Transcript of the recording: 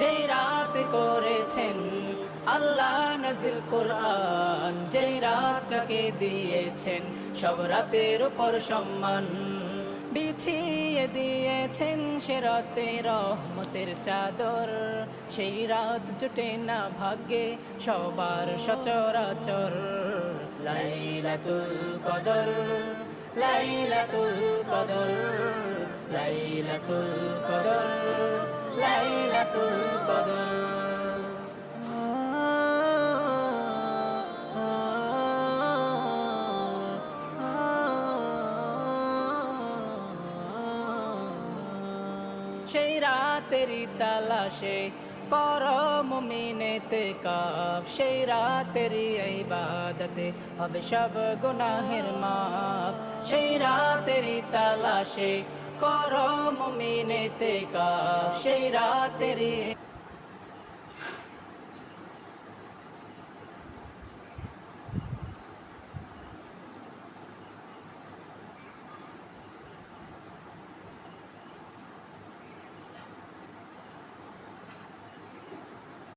যেই রাত করেছেন আল্লাহ নাজিল কোরআন, যেই রাতটাকে দিয়েছেন সব রাতের উপর সম্মান, বিছিয়ে দিয়েছেন সে রাতে রহমতের চাদর। সেই রাত জুটে না ভাগ্যে সবার সচরাচর। লাইলাতুল কদর, লাইলাতুল কদর, লাইলাতুল কদর, লাইলাতুল কদর। সেই রাতেরই তালাশে করো মুমিনেতে কাফ, সেই রাতেরই ইবাদতে হবে সব গুনাহের মাফ। সেই রাতেরই তালাশে করো মুমিনেতে কাফ, সেই রাতেরই